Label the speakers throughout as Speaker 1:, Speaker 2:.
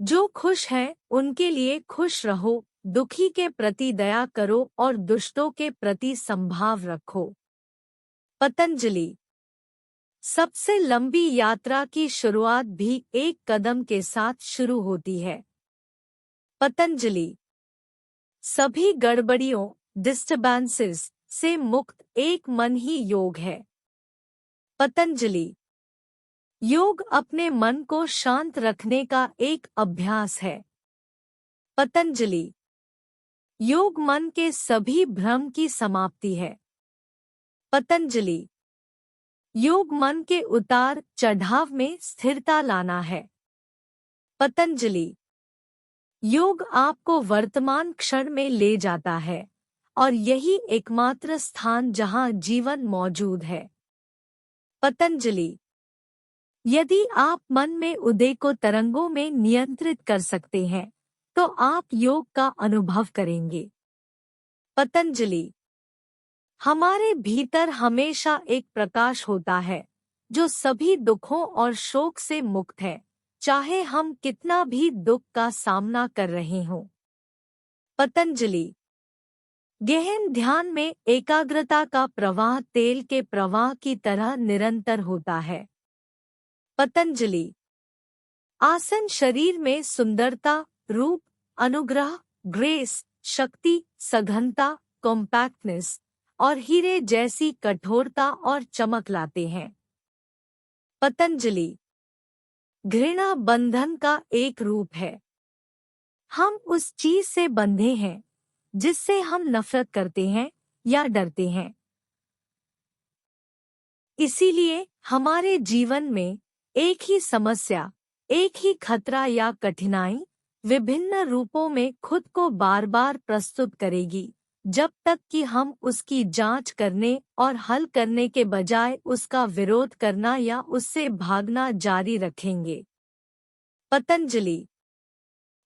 Speaker 1: जो खुश हैं उनके लिए खुश रहो, दुखी के प्रति दया करो और दुष्टों के प्रति संभाव रखो। पतंजलि। सबसे लंबी यात्रा की शुरुआत भी एक कदम के साथ शुरू होती है। पतंजलि। सभी गड़बड़ियों डिस्टर्बेंसेस से मुक्त एक मन ही योग है। पतंजलि। योग अपने मन को शांत रखने का एक अभ्यास है। पतंजलि। योग मन के सभी भ्रम की समाप्ति है। पतंजलि। योग मन के उतार चढ़ाव में स्थिरता लाना है। पतंजलि। योग आपको वर्तमान क्षण में ले जाता है और यही एकमात्र स्थान जहां जीवन मौजूद है। पतंजलि। यदि आप मन में उदय को तरंगों में नियंत्रित कर सकते हैं तो आप योग का अनुभव करेंगे। पतंजलि। हमारे भीतर हमेशा एक प्रकाश होता है जो सभी दुखों और शोक से मुक्त है, चाहे हम कितना भी दुख का सामना कर रहे हों। पतंजलि। गहन ध्यान में एकाग्रता का प्रवाह तेल के प्रवाह की तरह निरंतर होता है। पतंजलि। आसन शरीर में सुंदरता, रूप, अनुग्रह, ग्रेस, शक्ति, सघनता, कॉम्पैक्टनेस और हीरे जैसी कठोरता और चमक लाते हैं। पतंजलि। घृणा बंधन का एक रूप है। हम उस चीज से बंधे हैं जिससे हम नफरत करते हैं या डरते हैं। इसीलिए हमारे जीवन में एक ही समस्या, एक ही खतरा या कठिनाई विभिन्न रूपों में खुद को बार बार प्रस्तुत करेगी, जब तक कि हम उसकी जांच करने और हल करने के बजाय उसका विरोध करना या उससे भागना जारी रखेंगे। पतंजलि।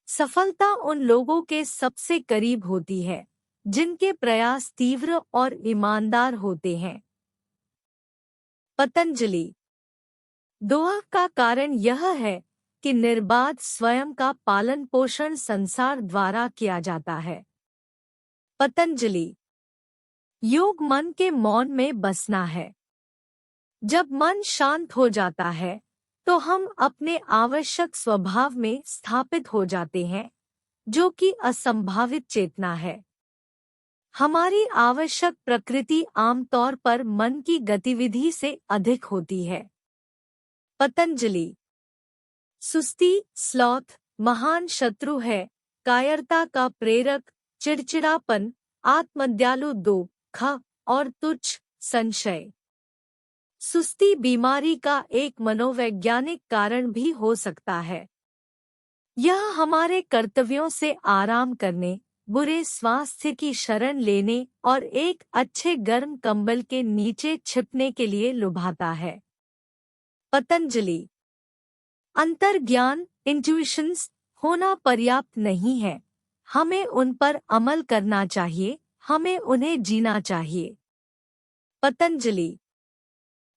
Speaker 1: सफलता उन लोगों के सबसे करीब होती है जिनके प्रयास तीव्र और ईमानदार होते हैं। पतंजलि। दोहा का कारण यह है कि निर्बाध स्वयं का पालन पोषण संसार द्वारा किया जाता है। पतंजलि। योग मन के मौन में बसना है। जब मन शांत हो जाता है तो हम अपने आवश्यक स्वभाव में स्थापित हो जाते हैं, जो कि असंभावित चेतना है। हमारी आवश्यक प्रकृति आमतौर पर मन की गतिविधि से अधिक होती है। पतंजलि। सुस्ती, स्लॉथ महान शत्रु है, कायरता का प्रेरक, चिड़चिड़ापन, आत्मदयालु दुख और तुच्छ संशय। सुस्ती बीमारी का एक मनोवैज्ञानिक कारण भी हो सकता है। यह हमारे कर्तव्यों से आराम करने, बुरे स्वास्थ्य की शरण लेने और एक अच्छे गर्म कंबल के नीचे छिपने के लिए लुभाता है। पतंजलि। अंतर्ज्ञान इंट्यूशंस होना पर्याप्त नहीं है, हमें उन पर अमल करना चाहिए, हमें उन्हें जीना चाहिए। पतंजलि।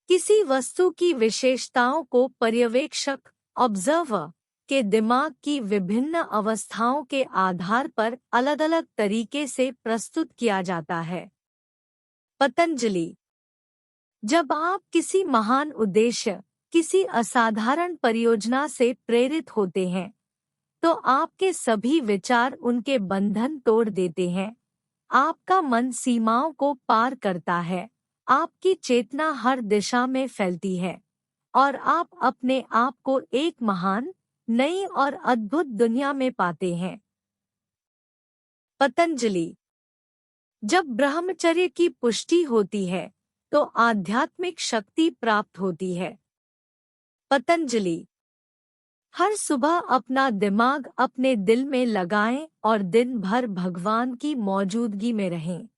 Speaker 1: किसी वस्तु की विशेषताओं को पर्यवेक्षक ऑब्जर्वर के दिमाग की विभिन्न अवस्थाओं के आधार पर अलग-अलग तरीके से प्रस्तुत किया जाता है। पतंजलि। जब आप किसी महान उद्देश्य, किसी असाधारण परियोजना से प्रेरित होते हैं, तो आपके सभी विचार उनके बंधन तोड़ देते हैं। आपका मन सीमाओं को पार करता है, आपकी चेतना हर दिशा में फैलती है और आप अपने आप को एक महान, नई और अद्भुत दुनिया में पाते हैं। पतंजलि। जब ब्रह्मचर्य की पुष्टि होती है तो आध्यात्मिक शक्ति प्राप्त होती है। पतंजलि। हर सुबह अपना दिमाग अपने दिल में लगाएं और दिन भर भगवान की मौजूदगी में रहें।